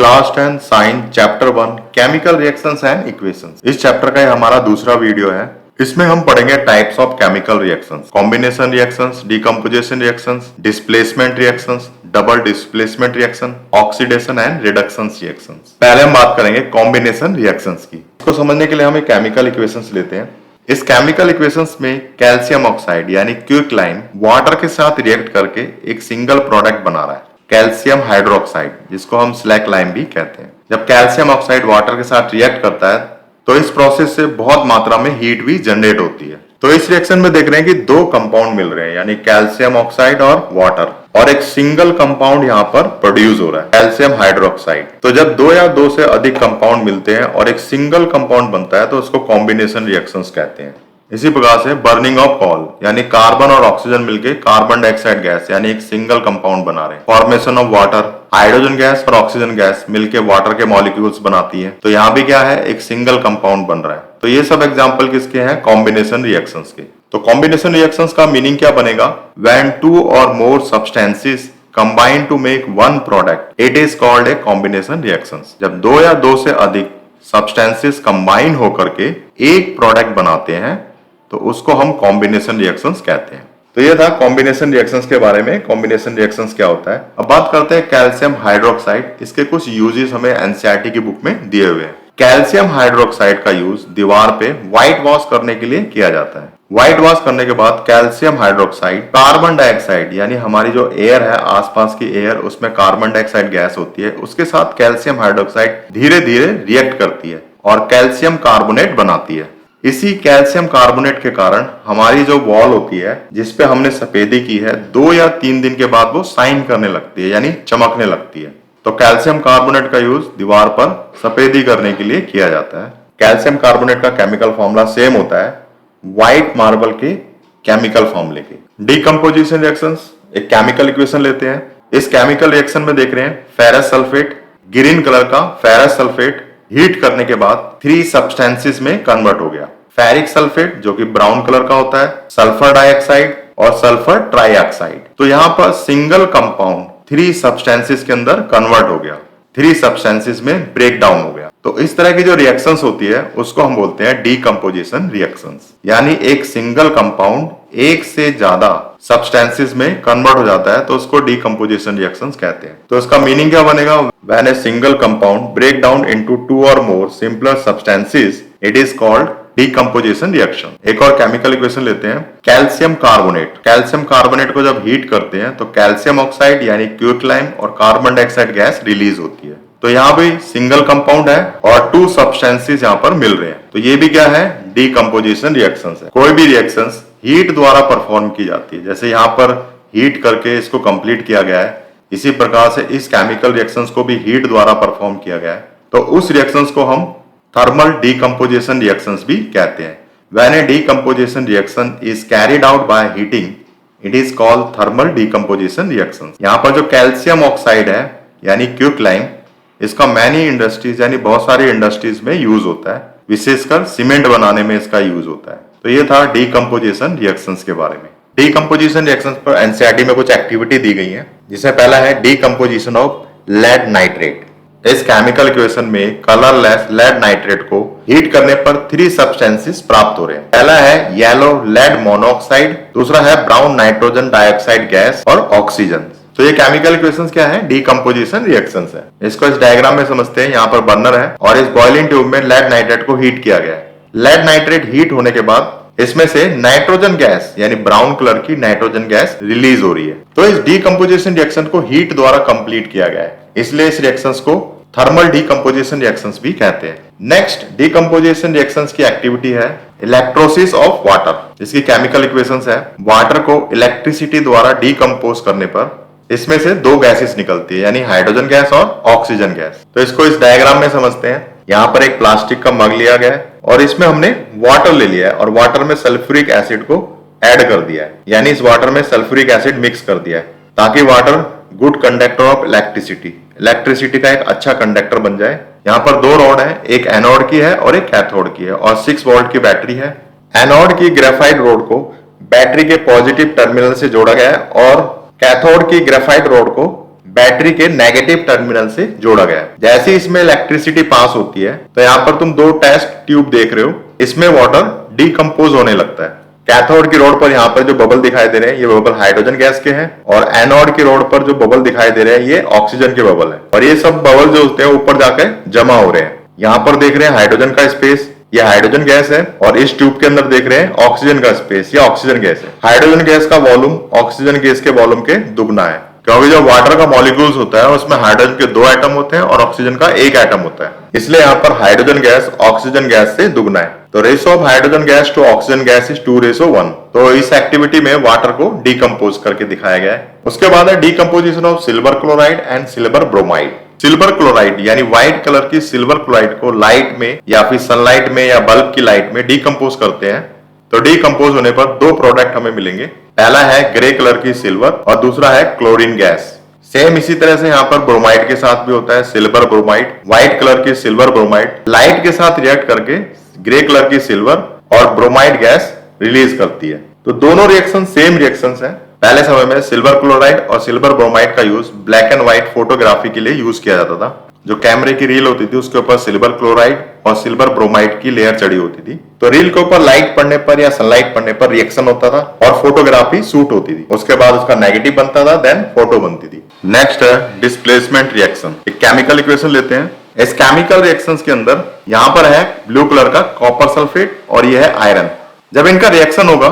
Class 10 science chapter 1 chemical reactions and equations. इस chapter का हमारा दूसरा वीडियो है। इसमें हम पढ़ेंगे types of chemical reactions, combination reactions, decomposition reactions, displacement reactions, double displacement reaction, oxidation and reduction reactions. पहले हम बात करेंगे कॉम्बिनेशन रिएक्शंस की। इसको समझने के लिए हम एक केमिकल इक्वेशंस लेते हैं। इस केमिकल इक्वेशंस में कैल्शियम ऑक्साइड यानी क्विकलाइम वाटर के साथ रिएक्ट करके एक सिंगल प्रोडक्ट बना रहा है, कैल्शियम हाइड्रोक्साइड, जिसको हम स्लैक लाइम भी कहते हैं। जब कैल्शियम ऑक्साइड वाटर के साथ रिएक्ट करता है तो इस प्रोसेस से बहुत मात्रा में हीट भी जनरेट होती है। तो इस रिएक्शन में देख रहे हैं कि दो कंपाउंड मिल रहे हैं, यानी कैल्शियम ऑक्साइड और वाटर, और एक सिंगल कंपाउंड यहाँ पर प्रोड्यूस हो रहा है, कैल्शियम हाइड्रोक्साइड। तो जब दो या दो से अधिक कंपाउंड मिलते हैं और एक सिंगल कंपाउंड बनता है तो उसको कॉम्बिनेशन रिएक्शंस कहते हैं। इसी प्रकार से बर्निंग ऑफ कॉल यानी कार्बन और ऑक्सीजन मिलकर कार्बन डाइऑक्साइड गैस यानी एक सिंगल कंपाउंड बना रहे हैं। Formation of water, hydrogen gas और ऑक्सीजन गैस मिलकर वाटर के मॉलिक्यूल्स बनाती है। तो यहाँ भी क्या है, एक सिंगल कंपाउंड बन रहा है। तो ये सब एग्जांपल किसके हैं, कॉम्बिनेशन रिएक्शंस के। तो कॉम्बिनेशन रिएक्शंस का मीनिंग क्या बनेगा, when two or more substances combine to make one product it is called a combination reactions. जब दो या दो से अधिक सब्सटेंसेस कंबाइन होकर के एक प्रोडक्ट बनाते हैं तो उसको हम कॉम्बिनेशन रिएक्शंस कहते हैं। तो ये था कॉम्बिनेशन रिएक्शंस के बारे में, कॉम्बिनेशन रिएक्शंस क्या होता है। अब बात करते हैं कैल्शियम हाइड्रोक्साइड। इसके कुछ यूजेस हमें एनसीईआरटी की बुक में दिए हुए हैं। कैल्शियम हाइड्रोक्साइड का यूज दीवार पे व्हाइट वॉश करने के लिए किया जाता है। व्हाइट वॉश करने के बाद कैल्शियम हाइड्रोक्साइड कार्बन डाइऑक्साइड यानी हमारी जो एयर है, आसपास की एयर, उसमें कार्बन डाइऑक्साइड गैस होती है, उसके साथ कैल्शियम हाइड्रोक्साइड धीरे धीरे रिएक्ट करती है और कैल्शियम कार्बोनेट बनाती है। इसी कैल्शियम कार्बोनेट के कारण हमारी जो वॉल होती है जिसपे हमने सफेदी की है, 2 या 3 दिन के बाद वो शाइन करने लगती है यानी चमकने लगती है। तो कैल्शियम कार्बोनेट का यूज दीवार पर सफेदी करने के लिए किया जाता है। कैल्शियम कार्बोनेट का केमिकल फॉर्मूला सेम होता है व्हाइट मार्बल के केमिकल फॉर्मूले के। डिकम्पोजिशन रिएक्शंस, एक केमिकल इक्वेशन लेते हैं। इस केमिकल रिएक्शन में देख रहे हैं फेरस सल्फेट, ग्रीन कलर का फेरस सल्फेट हीट करने के बाद 3 सब्सटेंसेस में कन्वर्ट हो गया। फेरिक सल्फेट जो कि ब्राउन कलर का होता है, सल्फर डाइऑक्साइड और सल्फर ट्राइऑक्साइड। तो यहाँ पर सिंगल कंपाउंड 3 सब्सटेंसेस के अंदर कन्वर्ट हो गया, 3 सब्सटेंसेस में ब्रेक डाउन हो गया। तो इस तरह की जो रिएक्शंस होती है उसको हम बोलते हैं डीकम्पोजिशन रिएक्शंस, यानी एक सिंगल कंपाउंड एक से ज्यादा सब्सटेंसेस में कन्वर्ट हो जाता है तो उसको डीकम्पोजिशन रिएक्शंस कहते हैं। तो इसका मीनिंग क्या बनेगा, when a single compound break down into 2 or more simpler substances it is called decomposition reaction. एक और केमिकल इक्वेशन लेते हैं, कैल्शियम कार्बोनेट। कैल्शियम कार्बोनेट को जब हीट करते हैं तो कैल्शियम ऑक्साइड यानी क्विकलाइम और कार्बन डाइऑक्साइड गैस रिलीज होती है। तो यहाँ भी सिंगल कंपाउंड है और 2 सब्सटेंसेस यहाँ पर मिल रहे हैं। तो ये भी क्या है, डीकम्पोजिशन रिएक्शंस है। कोई भी रिएक्शंस हीट द्वारा परफॉर्म की जाती है, जैसे यहाँ पर हीट करके इसको कंप्लीट किया गया है, इसी प्रकार से इस केमिकल रिएक्शंस को भी हीट द्वारा परफॉर्म किया गया है। तो उस रिएक्शंस को हम थर्मल डीकम्पोजिशन रिएक्शंस भी कहते हैं। When A decomposition reaction is carried out by heating it is called thermal decomposition reactions. यहाँ पर जो कैल्शियम ऑक्साइड है यानी क्विकलाइम, इसका मैनी इंडस्ट्रीज यानी बहुत सारी इंडस्ट्रीज में यूज होता है, विशेषकर सीमेंट बनाने में इसका यूज होता है। तो ये था डीकम्पोजिशन रिएक्शंस के बारे में। डीकम्पोजिशन रिएक्शंस पर एनसीईआरटी में कुछ एक्टिविटी दी गई है, जिसमें पहला है डीकम्पोजिशन ऑफ लेड नाइट्रेट। इस केमिकल इक्वेशन में कलरलेस लेड नाइट्रेट को हीट करने पर 3 सब्सटेंसेस प्राप्त हो रहे हैं। पहला है येलो लेड मोनोऑक्साइड, दूसरा है ब्राउन नाइट्रोजन डाइऑक्साइड गैस और ऑक्सीजन। तो ये केमिकल इक्वेशंस क्या है, डीकम्पोजिशन रिएक्शंस है। इसको इस डायग्राम में समझते हैं। यहाँ पर बर्नर है और इस बॉइलिंग ट्यूब में लेड नाइट्रेट को हीट किया गया है। लेड नाइट्रेट हीट होने के बाद इसमें से नाइट्रोजन गैस यानी ब्राउन कलर की नाइट्रोजन गैस रिलीज हो रही है। तो इस डीकम्पोजिशन रिएक्शन को हीट द्वारा कंप्लीट किया गया है, इसलिए इस रिएक्शंस को थर्मल डीकम्पोजिशन रिएक्शंस भी कहते हैं। नेक्स्ट डीकम्पोजिशन रिएक्शंस की एक्टिविटी है इलेक्ट्रोसिस ऑफ वाटर। इसकी केमिकल इक्वेशंस है, वाटर को इलेक्ट्रिसिटी द्वारा डीकम्पोज करने पर इसमें से 2 गैसेस निकलती है, यानी हाइड्रोजन गैस और ऑक्सीजन गैस। तो इसको इस डायग्राम में समझते हैं। यहाँ पर एक प्लास्टिक का मग लिया गया है और इसमें हमने वाटर ले लिया है और वाटर में सल्फ्यूरिक एसिड को ऐड कर दिया है, यानी इस वाटर में सल्फ्यूरिक एसिड मिक्स कर दिया है ताकि water good conductor of electricity का एक अच्छा कंडक्टर बन जाए। यहाँ पर 2 रॉड है, एक एनोड की है और एक कैथोड की है और 6 वोल्ट की बैटरी है। एनोड की ग्रेफाइट रोड को बैटरी के पॉजिटिव टर्मिनल से जोड़ा गया है और कैथोड की ग्रेफाइट रोड को बैटरी के नेगेटिव टर्मिनल से जोड़ा गया है। जैसे इसमें इलेक्ट्रिसिटी पास होती है तो यहाँ पर तुम दो टेस्ट ट्यूब देख रहे हो, इसमें वाटर डिकम्पोज होने लगता है। कैथोड की रोड पर यहाँ पर जो बबल दिखाई दे रहे हैं ये बबल हाइड्रोजन गैस के हैं, और एनोड की रोड पर जो बबल दिखाई दे रहे हैं ये ऑक्सीजन के बबल है। और ये सब बबल जो होते हैं ऊपर जाकर जमा हो रहे हैं। यहाँ पर देख रहे हैं हाइड्रोजन का स्पेस, ये हाइड्रोजन गैस है, और इस ट्यूब के अंदर देख रहे हैं ऑक्सीजन का स्पेस, ये ऑक्सीजन गैस है। हाइड्रोजन गैस का वॉल्यूम ऑक्सीजन गैस के वॉल्यूम के दुगना है, क्योंकि जो वाटर का मॉलिक्यूल्स होता है उसमें हाइड्रोजन के 2 एटम होते हैं और ऑक्सीजन का 1 एटम होता है, इसलिए यहाँ पर हाइड्रोजन गैस ऑक्सीजन गैस से दुगना है। तो ratio of hydrogen gas to oxygen gas is 2:1। तो इस एक्टिविटी में वाटर को डिकम्पोज करके दिखाया गया है। उसके बाद है decomposition of silver chloride and silver bromide. Silver chloride यानी व्हाइट कलर की सिल्वर क्लोराइड को लाइट में या फिर सनलाइट में या बल्ब की लाइट में डिकम्पोज करते हैं, तो डिकम्पोज होने पर 2 प्रोडक्ट हमें मिलेंगे। पहला है ग्रे कलर की सिल्वर और दूसरा है क्लोरीन गैस। सेम इसी तरह से यहाँ पर ब्रोमाइड के साथ भी होता है, सिल्वर ब्रोमाइड, व्हाइट कलर की सिल्वर ब्रोमाइड लाइट के साथ रिएक्ट करके ग्रे कलर की सिल्वर और ब्रोमाइड गैस रिलीज करती है। तो दोनों रिएक्शन सेम रिएक्शंस हैं। पहले समय में सिल्वर क्लोराइड और सिल्वर ब्रोमाइड का use black and white photography के लिए यूज किया जाता था। जो कैमरे की रील होती थी उसके ऊपर सिल्वर क्लोराइड और सिल्वर ब्रोमाइड की लेयर चढ़ी होती थी, तो रील के ऊपर लाइट पड़ने पर या सनलाइट पड़ने पर रिएक्शन होता था और फोटोग्राफी शूट होती थी। उसके बाद उसका नेगेटिव बनता था, देन फोटो बनती थी। नेक्स्ट है डिस्प्लेसमेंट रिएक्शन। एक केमिकल इक्वेशन लेते हैं। इस केमिकल रिएक्शंस के अंदर यहाँ पर है ब्लू कलर का कॉपर सल्फेट और ये है आयरन। जब इनका रिएक्शन होगा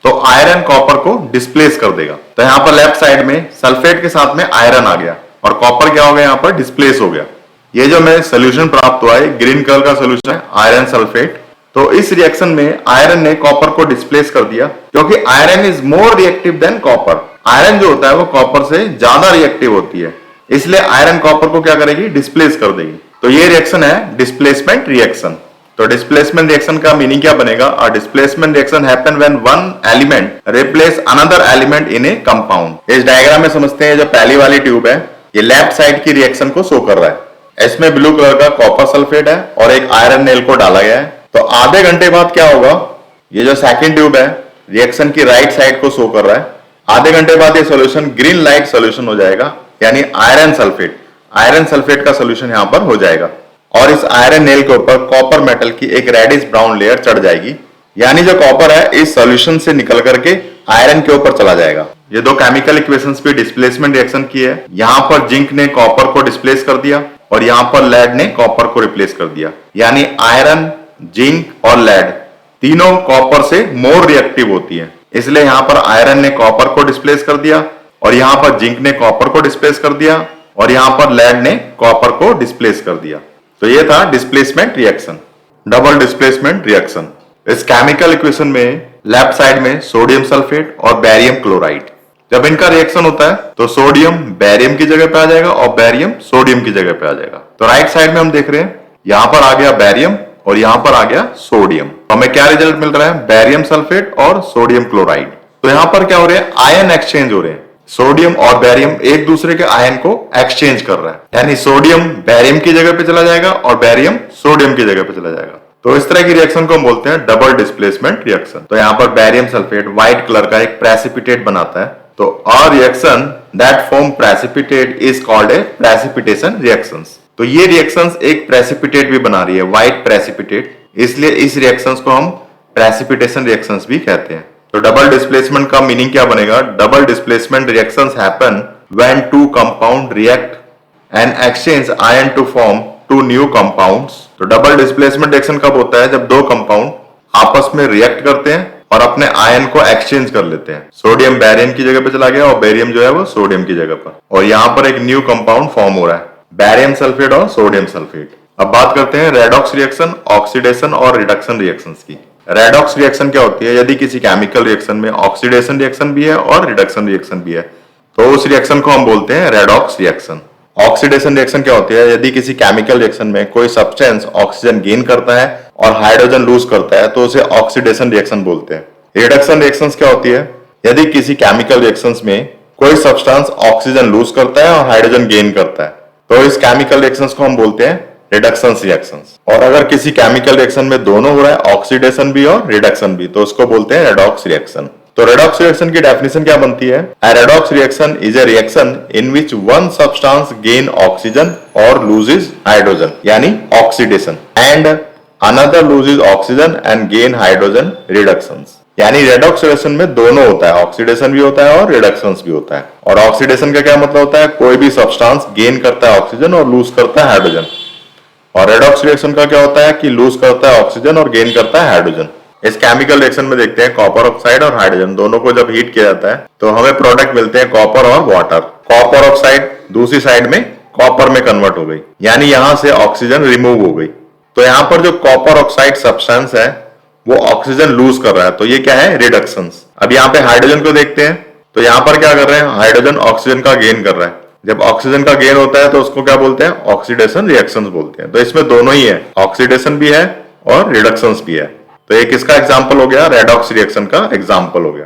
तो आयरन कॉपर को डिस्प्लेस कर देगा। तो यहाँ पर लेफ्ट साइड में सल्फेट के साथ में आयरन आ गया और कॉपर क्या हो गया, यहाँ पर डिस्प्लेस हो गया। ये जो मेरे सोल्यूशन प्राप्त हुआ है ग्रीन कलर का सोल्यूशन है आयरन सल्फेट। तो इस रिएक्शन में आयरन ने कॉपर को डिस्प्लेस कर दिया, क्योंकि iron is more reactive than copper. Iron जो होता है वो कॉपर से ज्यादा रिएक्टिव होती है, इसलिए आयरन कॉपर को क्या करेगी, डिस्प्लेस कर देगी। तो ये रिएक्शन है डिस्प्लेसमेंट रिएक्शन। तो डिस्प्लेसमेंट रिएक्शन का मीनिंग क्या बनेगा, a displacement reaction happen when one element replace another element in A compound. इस डायग्राम में समझते हैं, जो पहली वाली ट्यूब है ये लेफ्ट साइड की रिएक्शन को शो कर रहा है। इसमें ब्लू कलर का कॉपर सल्फेट है और एक आयरन नेल को डाला गया है। तो आधे घंटे बाद क्या होगा, ये जो सेकंड ट्यूब है रिएक्शन की राइट साइड को शो कर रहा है। आधे घंटे बाद ये सॉल्यूशन ग्रीन लाइट सॉल्यूशन हो जाएगा, यानी आयरन सल्फेट का सॉल्यूशन यहां पर हो जाएगा। और इस आयरन नेल के ऊपर कॉपर मेटल की एक रेडिश ब्राउन लेयर चढ़ जाएगी, यानी जो कॉपर है इस सॉल्यूशन से निकल करके आयरन के ऊपर चला जाएगा। ये दो केमिकल इक्वेशंस पे डिस्प्लेसमेंट रिएक्शन की है। यहाँ पर जिंक ने कॉपर को डिस्प्लेस कर दिया और यहाँ पर लेड ने कॉपर को रिप्लेस कर दिया, यानी आयरन, जिंक और लेड तीनों कॉपर से मोर रिएक्टिव होती है, इसलिए यहाँ पर आयरन ने कॉपर को डिस्प्लेस कर दिया और यहाँ पर जिंक ने कॉपर को डिस्प्लेस कर दिया और यहाँ पर लेड ने कॉपर को डिस्प्लेस कर दिया। तो ये था displacement reaction. Double displacement reaction, इस केमिकल इक्वेशन में लेफ्ट साइड में सोडियम सल्फेट और बैरियम क्लोराइड, जब इनका रिएक्शन होता है तो सोडियम बैरियम की जगह पे आ जाएगा और बैरियम सोडियम की जगह पे आ जाएगा। तो राइट साइड में हम देख रहे हैं यहाँ पर आ गया बैरियम और यहाँ पर आ गया सोडियम। तो हमें क्या रिजल्ट मिल रहा है, बैरियम सल्फेट और सोडियम क्लोराइड। तो यहाँ पर क्या हो रहा है, आयन एक्सचेंज हो रहे हैं। सोडियम और बैरियम एक दूसरे के आयन को एक्सचेंज कर रहा है, यानी सोडियम बैरियम की जगह पे चला जाएगा और बैरियम सोडियम की जगह पे चला जाएगा। तो इस तरह की रिएक्शन को हम बोलते हैं डबल डिस्प्लेसमेंट रिएक्शन। तो यहाँ पर बैरियम सल्फेट व्हाइट कलर का एक प्रेसिपिटेट बनाता है। तो a reaction that form precipitate is called A precipitation reactions. तो ये रिएक्शंस एक प्रेसिपिटेट भी बना रही है, व्हाइट प्रेसिपिटेट, इसलिए इस रिएक्शंस को हम प्रेसिपिटेशन रिएक्शंस भी कहते हैं। तो डबल डिस्प्लेसमेंट का मीनिंग क्या बनेगा, double displacement reactions happen when two compound react and exchange ion to form two new compounds. तो डबल डिस्प्लेसमेंट रिएक्शन कब होता है, जब दो कंपाउंड आपस में रिएक्ट करते हैं और अपने आयन को एक्सचेंज कर लेते हैं। सोडियम बैरियम की जगह पे चला गया और बैरियम जो है वो सोडियम की जगह पर, और यहाँ पर एक न्यू कंपाउंड फॉर्म हो रहा है, बैरियम सल्फेट और सोडियम सल्फेट। अब बात करते हैं रेडॉक्स रिएक्शन, ऑक्सीडेशन और रिडक्शन रिएक्शंस की। रेडॉक्स रिएक्शन क्या होती है, यदि किसी केमिकल रिएक्शन में ऑक्सीडेशन रिएक्शन भी है और रिडक्शन रिएक्शन भी है तो उस रिएक्शन को हम बोलते हैं रेडॉक्स रिएक्शन। ऑक्सीडेशन रिएक्शन क्या होती है, यदि किसी केमिकल रिएक्शन में कोई सब्सटेंस ऑक्सीजन गेन करता है और हाइड्रोजन लूज करता है तो उसे ऑक्सीडेशन रिएक्शन बोलते हैं। रिडक्शन रिएक्शंस क्या होती है, यदि किसी केमिकल रिएक्शंस में कोई सब्सटेंस ऑक्सीजन लूज करता है और हाइड्रोजन गेन करता है तो इस केमिकल रिएक्शंस को हम बोलते हैं रिडक्शन रिएक्शंस। और अगर किसी केमिकल रिएक्शन में दोनों हो रहा है, ऑक्सीडेशन भी और रिडक्शन भी, तो उसको बोलते हैं रेडॉक्स रिएक्शन। तो रेडॉक्स रिएक्शन की डेफिनेशन क्या बनती है? A redox reaction is a reaction in which one substance gain oxygen or loses hydrogen, यानी oxidation, and another loses oxygen and gain hydrogen reductions. यानी रेडॉक्स रिएक्शन में दोनों होता है, ऑक्सीडेशन भी होता है और रिडक्शन भी होता है। और ऑक्सीडेशन का क्या मतलब होता है? कोई भी सब्सटेंस गेन करता है ऑक्सीजन और लूज करता है हाइड्रोजन। और रेडॉक्स रिएक्शन का क्या होता है कि लूज करता है ऑक्सीजन और गेन करता है हाइड्रोजन। इस केमिकल रिएक्शन में देखते हैं कॉपर ऑक्साइड और हाइड्रोजन दोनों को जब हीट किया जाता है तो हमें प्रोडक्ट मिलते हैं कॉपर और वाटर। कॉपर ऑक्साइड दूसरी साइड में कॉपर में कन्वर्ट हो गई, यानी यहां से ऑक्सीजन रिमूव हो गई। तो यहाँ पर जो कॉपर ऑक्साइड सब्सटेंस है वो ऑक्सीजन लूज कर रहा है, तो ये क्या है? रिडक्शंस। अब यहाँ पे हाइड्रोजन को देखते हैं, तो यहाँ पर क्या कर रहे हैं? हाइड्रोजन ऑक्सीजन का गेन कर रहा है। जब ऑक्सीजन का गेन होता है तो उसको क्या बोलते हैं? ऑक्सीडेशन रिएक्शंस बोलते हैं। तो इसमें दोनों ही है, ऑक्सीडेशन भी है और रिडक्शंस भी है। तो एक इसका एग्जांपल हो गया, रेडॉक्स रिएक्शन का एग्जांपल हो गया।